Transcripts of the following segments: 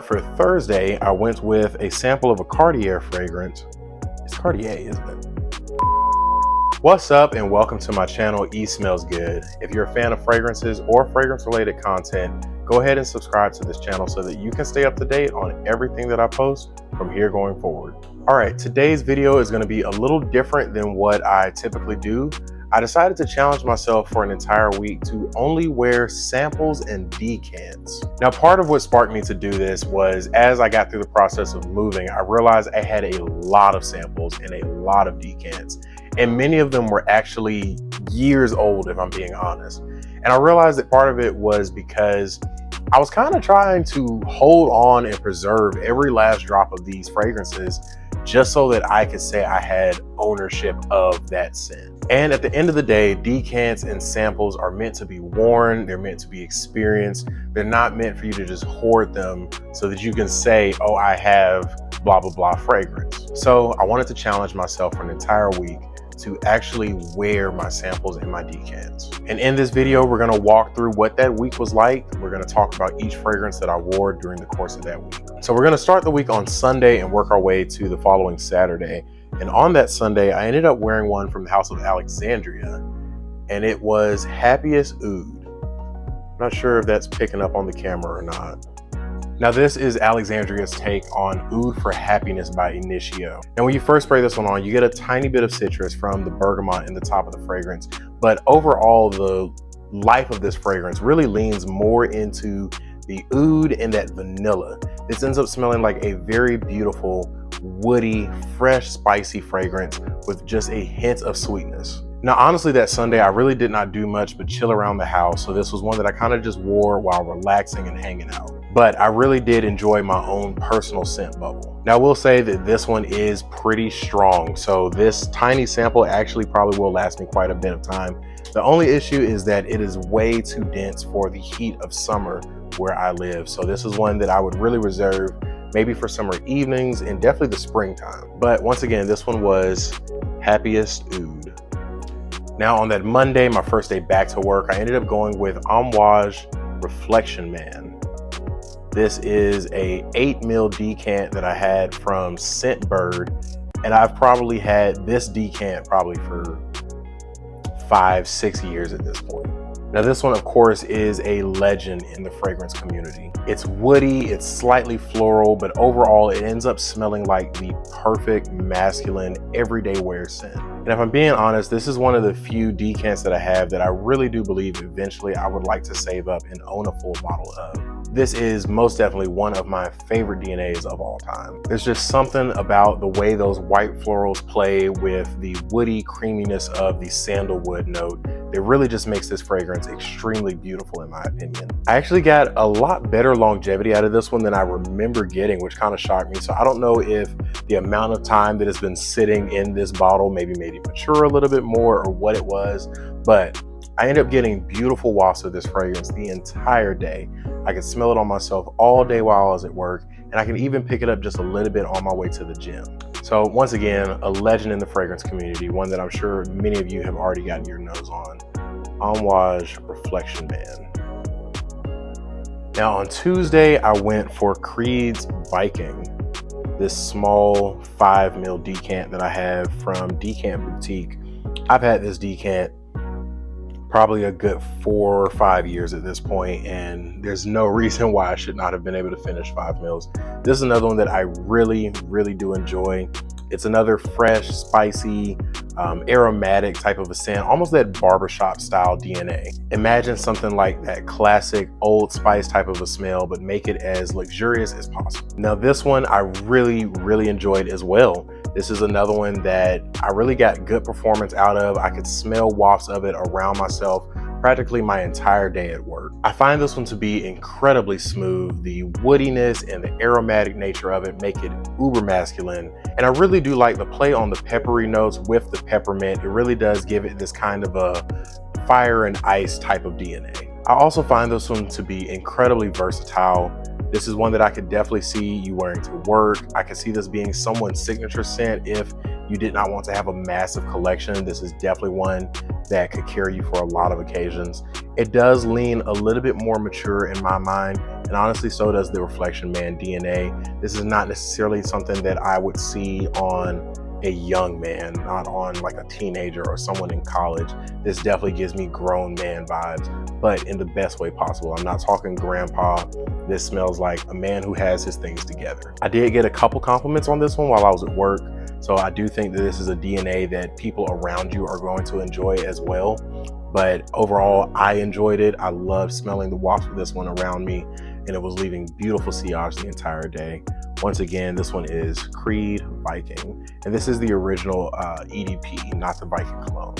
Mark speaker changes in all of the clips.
Speaker 1: For Thursday, I went with a sample of a Cartier fragrance. It's Cartier, isn't it? What's up and welcome to my channel, E Smells Good. If you're a fan of fragrances or fragrance related content, go ahead and subscribe to this channel so that you can stay up to date on everything that I post from here going forward. All right, today's video is going to be a little different than what I typically do. I decided to challenge myself for an entire week to only wear samples and decants. Now, part of what sparked me to do this was as I got through the process of moving, I realized I had a lot of samples and a lot of decants. And many of them were actually years old, if I'm being honest. And I realized that part of it was because I was kind of trying to hold on and preserve every last drop of these fragrances just so that I could say I had ownership of that scent. And at the end of the day, decants and samples are meant to be worn, they're meant to be experienced. They're not meant for you to just hoard them so that you can say, oh, I have blah, blah, blah fragrance. So I wanted to challenge myself for an entire week to actually wear my samples and my decants. And in this video, we're gonna walk through what that week was like. We're gonna talk about each fragrance that I wore during the course of that week. So we're gonna start the week on Sunday and work our way to the following Saturday. And on that Sunday, I ended up wearing one from the House of Alexandria, and it was Happiest Oud. Not sure if that's picking up on the camera or not. Now this is Alexandria's take on Oud for Happiness by Initio. And when you first spray this one on, you get a tiny bit of citrus from the bergamot in the top of the fragrance. But overall, the life of this fragrance really leans more into the oud and that vanilla. This ends up smelling like a very beautiful, woody, fresh, spicy fragrance with just a hint of sweetness. Now, honestly, that Sunday, I really did not do much but chill around the house. So this was one that I kind of just wore while relaxing and hanging out. But I really did enjoy my own personal scent bubble. Now, I will say that this one is pretty strong. So this tiny sample actually probably will last me quite a bit of time. The only issue is that it is way too dense for the heat of summer where I live. So this is one that I would really reserve maybe for summer evenings and definitely the springtime. But once again, this one was Happiest Oud. Now on that Monday, my first day back to work, I ended up going with Amouage Reflection Man. This is a 8 ml decant that I had from Scentbird, and I've probably had this decant probably for 5-6 years at this point. Now this one, of course, is a legend in the fragrance community. It's woody, it's slightly floral, but overall it ends up smelling like the perfect masculine everyday wear scent. And if I'm being honest, this is one of the few decants that I have that I really do believe eventually I would like to save up and own a full bottle of. This is most definitely one of my favorite DNAs of all time. There's just something about the way those white florals play with the woody creaminess of the sandalwood note. It really just makes this fragrance extremely beautiful in my opinion. I actually got a lot better longevity out of this one than I remember getting, which kind of shocked me. So I don't know if the amount of time that has been sitting in this bottle maybe made it mature a little bit more or what it was, but I ended up getting beautiful wafts of this fragrance the entire day. I could smell it on myself all day while I was at work, and I can even pick it up just a little bit on my way to the gym. So once again, a legend in the fragrance community, one that I'm sure many of you have already gotten your nose on. Amouage Reflection Man. Now on Tuesday, I went for Creed's Viking, this small 5 ml decant that I have from Decant Boutique. I've had this decant probably a good 4 or 5 years at this point, and there's no reason why I should not have been able to finish 5 mils. This is another one that I really do enjoy. It's another fresh, spicy, aromatic type of a scent, almost that barbershop style DNA. Imagine something like that classic Old Spice type of a smell, but make it as luxurious as possible. Now this one I really enjoyed as well. This is another one that I really got good performance out of. I could smell wafts of it around myself practically my entire day at work. I find this one to be incredibly smooth. The woodiness and the aromatic nature of it make it uber masculine. And I really do like the play on the peppery notes with the peppermint. It really does give it this kind of a fire and ice type of DNA. I also find this one to be incredibly versatile. This is one that I could definitely see you wearing to work. I could see this being someone's signature scent if you did not want to have a massive collection. This is definitely one that could carry you for a lot of occasions. It does lean a little bit more mature in my mind, and honestly, so does the Reflection Man DNA. This is not necessarily something that I would see on a young man, not on like a teenager or someone in college. This definitely gives me grown man vibes, but in the best way possible. I'm not talking grandpa. This smells like a man who has his things together. I did get a couple compliments on this one while I was at work, so I do think that this is a DNA that people around you are going to enjoy as well. But overall, I enjoyed it. I loved smelling the wafts of this one around me, and it was leaving beautiful sillage the entire day. Once again, this one is Creed Viking, and this is the original EDP, not the Viking cologne.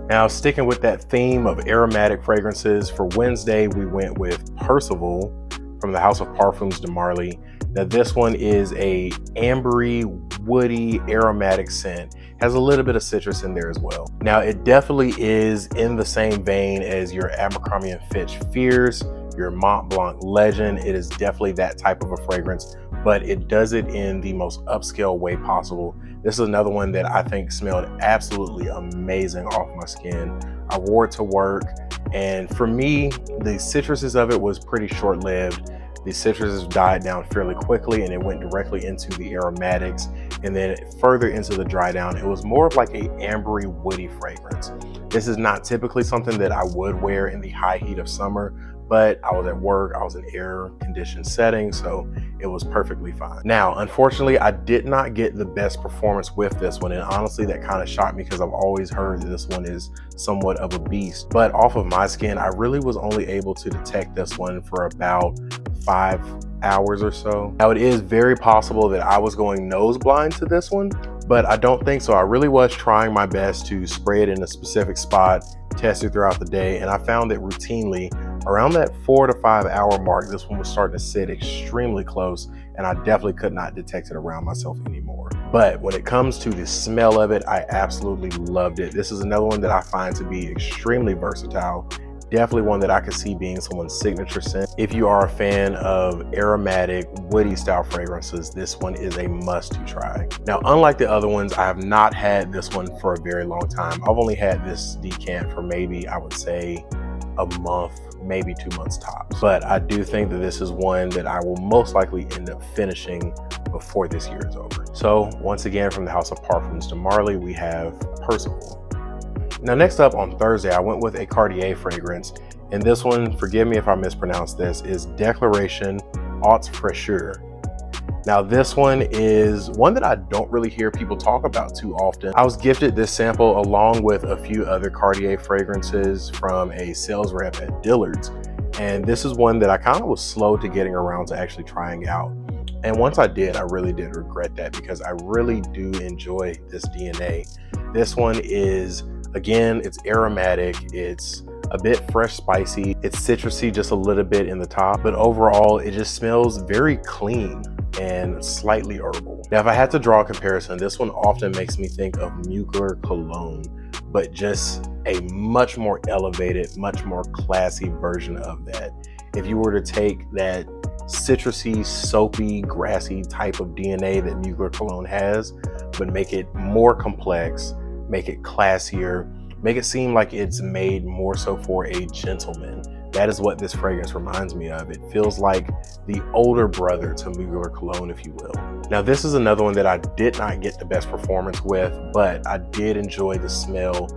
Speaker 1: Now, sticking with that theme of aromatic fragrances, for Wednesday, we went with Percival from the House of Parfums de Marly. Now, this one is a ambery, woody, aromatic scent. Has a little bit of citrus in there as well. Now, it definitely is in the same vein as your Abercrombie & Fitch Fierce, your Mont Blanc Legend. It is definitely that type of a fragrance, but it does it in the most upscale way possible. This is another one that I think smelled absolutely amazing off my skin. I wore it to work, and for me, the citruses of it was pretty short-lived. The citruses died down fairly quickly, and it went directly into the aromatics, and then further into the dry down. It was more of like a ambery, woody fragrance. This is not typically something that I would wear in the high heat of summer, but I was at work, I was in air-conditioned setting, so it was perfectly fine. Now, unfortunately, I did not get the best performance with this one, and honestly, that kind of shocked me because I've always heard that this one is somewhat of a beast. But off of my skin, I really was only able to detect this one for about 5 hours or so. Now, it is very possible that I was going nose blind to this one, but I don't think so. I really was trying my best to spray it in a specific spot, test it throughout the day, and I found that routinely around that 4 to 5 hour mark, this one was starting to sit extremely close, and I definitely could not detect it around myself anymore. But when it comes to the smell of it, I absolutely loved it. This is another one that I find to be extremely versatile. Definitely one that I could see being someone's signature scent. If you are a fan of aromatic, woody style fragrances, this one is a must to try. Now, unlike the other ones, I have not had this one for a very long time. I've only had this decant for maybe, I would say, a month, maybe 2 months tops. But I do think that this is one that I will most likely end up finishing before this year is over. So once again, from the House of Parfums de Marly, we have Percival. Now, next up on Thursday, I went with a Cartier fragrance, and this one, forgive me if I mispronounce this, is Declaration Haute Fraîcheur. Now, this one is one that I don't really hear people talk about too often. I was gifted this sample along with a few other Cartier fragrances from a sales rep at Dillard's, and this is one that I kind of was slow to getting around to actually trying out. And once I did, I really did regret that because I really do enjoy this DNA. This one is, again, it's aromatic, it's a bit fresh spicy, it's citrusy just a little bit in the top, but overall it just smells very clean and slightly herbal. Now, if I had to draw a comparison, this one often makes me think of Mugler cologne, but just a much more elevated, much more classy version of that. If you were to take that citrusy, soapy, grassy type of DNA that Mugler cologne has, but make it more complex, make it classier, make it seem like it's made more so for a gentleman. That is what this fragrance reminds me of. It feels like the older brother to Mugler cologne, if you will. Now, this is another one that I did not get the best performance with, but I did enjoy the smell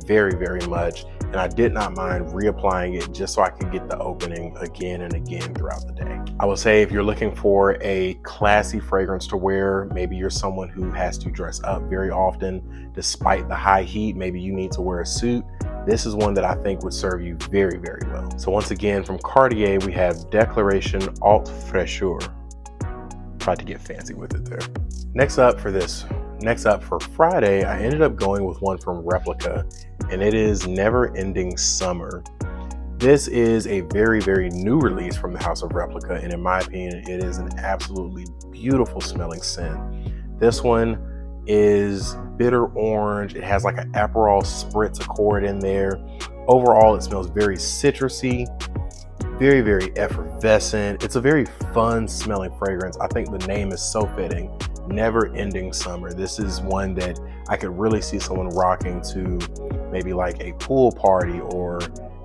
Speaker 1: very, very much, and I did not mind reapplying it just so I could get the opening again and again throughout the day. I would say if you're looking for a classy fragrance to wear, maybe you're someone who has to dress up very often despite the high heat, maybe you need to wear a suit, this is one that I think would serve you very, very well. So once again, from Cartier, we have Declaration Haute Fraîcheur. Tried to get fancy with it there. Next up for Friday, I ended up going with one from Replica, and it is Never Ending Summer. This is a very, very new release from the House of Replica, and in my opinion, it is an absolutely beautiful smelling scent. This one is bitter orange. It has like an Aperol Spritz Accord in there. Overall, it smells very citrusy, very, very effervescent. It's a very fun smelling fragrance. I think the name is so fitting. Never Ending Summer. This is one that I could really see someone rocking to maybe like a pool party or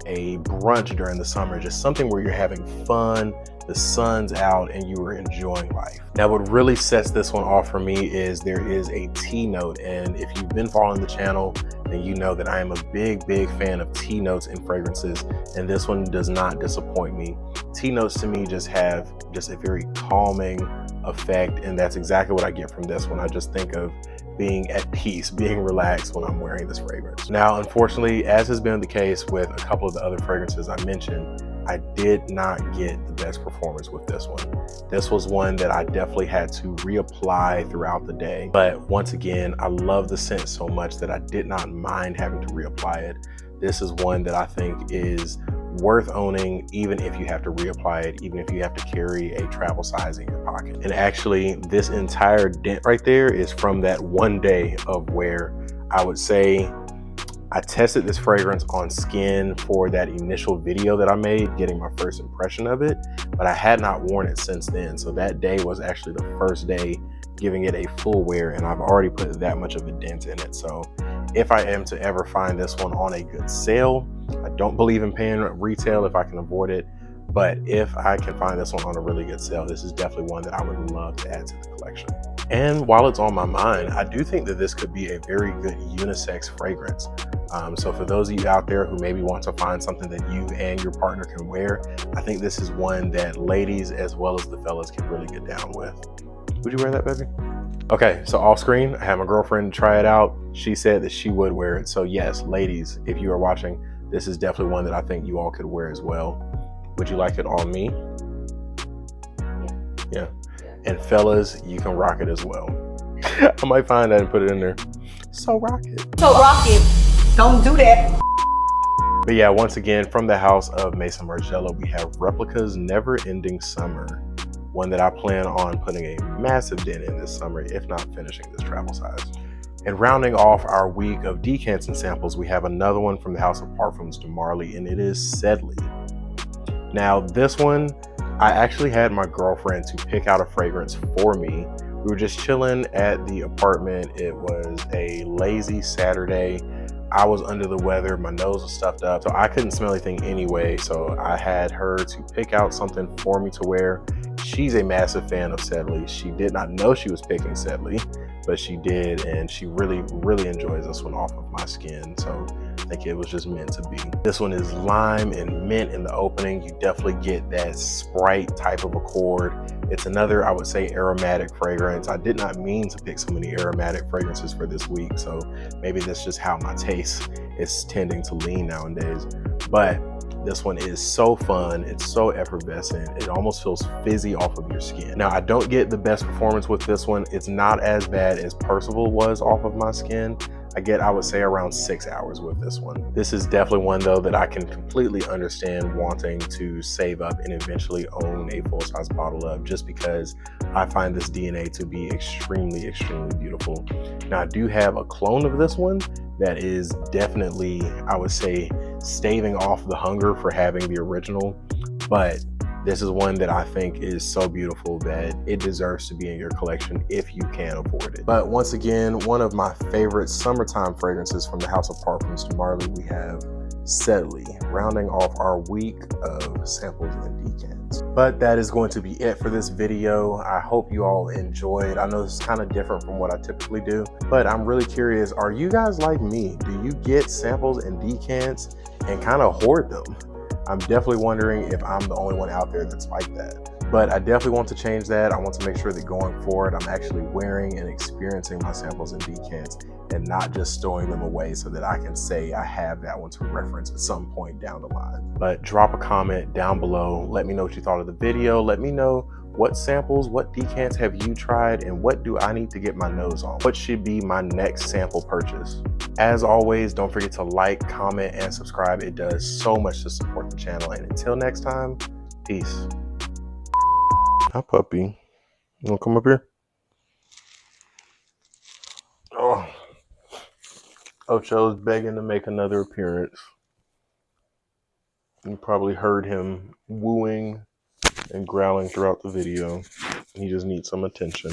Speaker 1: a brunch during the summer, just something where you're having fun, the sun's out, and you are enjoying life. Now, what really sets this one off for me is there is a tea note. And if you've been following the channel, then you know that I am a big fan of tea notes in fragrances. And this one does not disappoint me. Tea notes to me just have a very calming effect. And that's exactly what I get from this one. I just think of being at peace, being relaxed when I'm wearing this fragrance. Now, unfortunately, as has been the case with a couple of the other fragrances I mentioned, I did not get the best performance with this one. This was one that I definitely had to reapply throughout the day. But once again, I love the scent so much that I did not mind having to reapply it. This is one that I think is worth owning, even if you have to reapply it, even if you have to carry a travel size in your pocket. And actually, this entire dent right there is from that one day of wear. I would say I tested this fragrance on skin for that initial video that I made, getting my first impression of it, but I had not worn it since then. So that day was actually the first day giving it a full wear, and I've already put that much of a dent in it. So if I am to ever find this one on a good sale, I don't believe in paying retail if I can avoid it, but if I can find this one on a really good sale, this is definitely one that I would love to add to the collection. And while it's on my mind, I do think that this could be a very good unisex fragrance. So for those of you out there who maybe want to find something that you and your partner can wear, I think this is one that ladies as well as the fellas can really get down with. Would you wear that, baby? Okay, so off screen, I had my girlfriend try it out. She said that she would wear it. So yes, ladies, if you are watching, this is definitely one that I think you all could wear as well. Would you like it on me? Yeah. And fellas, you can rock it as well. I might find that and put it in there. So rock it.
Speaker 2: So rock it. Don't do that.
Speaker 1: But yeah, once again, from the house of Maison Margiela, we have Replica's Never Ending Summer. One that I plan on putting a massive dent in this summer, if not finishing this travel size. And rounding off our week of decants and samples, we have another one from the house of Parfums de Marly, and it is Sedley. Now, this one, I actually had my girlfriend to pick out a fragrance for me. We were just chilling at the apartment. It was a lazy Saturday. I was under the weather, my nose was stuffed up, so I couldn't smell anything anyway. So I had her to pick out something for me to wear. She's a massive fan of Sedley. She did not know she was picking Sedley, but she did, and she really enjoys this one off of my skin. So I think it was just meant to be. This one is lime and mint in the opening. You definitely get that Sprite type of accord. It's another, I would say, aromatic fragrance. I did not mean to pick so many aromatic fragrances for this week, so maybe that's just how my taste is tending to lean nowadays. But this one is so fun. It's so effervescent. It almost feels fizzy off of your skin. Now, I don't get the best performance with this one. It's not as bad as Percival was off of my skin. I get, I would say, around 6 hours with this one. This is definitely one, though, that I can completely understand wanting to save up and eventually own a full-size bottle of, just because I find this DNA to be extremely beautiful. Now, I do have a clone of this one that is definitely, I would say, staving off the hunger for having the original, but this is one that I think is so beautiful that it deserves to be in your collection if you can afford it. But once again, one of my favorite summertime fragrances from the house of Parfums de Marly, we have Sedley, rounding off our week of samples and decants. But that is going to be it for this video. I hope you all enjoyed. I know this is kind of different from what I typically do, but I'm really curious, are you guys like me? Do you get samples and decants and kind of hoard them? I'm definitely wondering if I'm the only one out there that's like that. But I definitely want to change that. I want to make sure that going forward, I'm actually wearing and experiencing my samples and decants and not just storing them away so that I can say I have that one to reference at some point down the line. But drop a comment down below. Let me know what you thought of the video. Let me know what samples, what decants have you tried, and what do I need to get my nose on? What should be my next sample purchase? As always, don't forget to like, comment, and subscribe. It does so much to support the channel. And until next time, peace. Hi, puppy. You wanna come up here? Oh, Ocho's begging to make another appearance. You probably heard him wooing and growling throughout the video. He just needs some attention.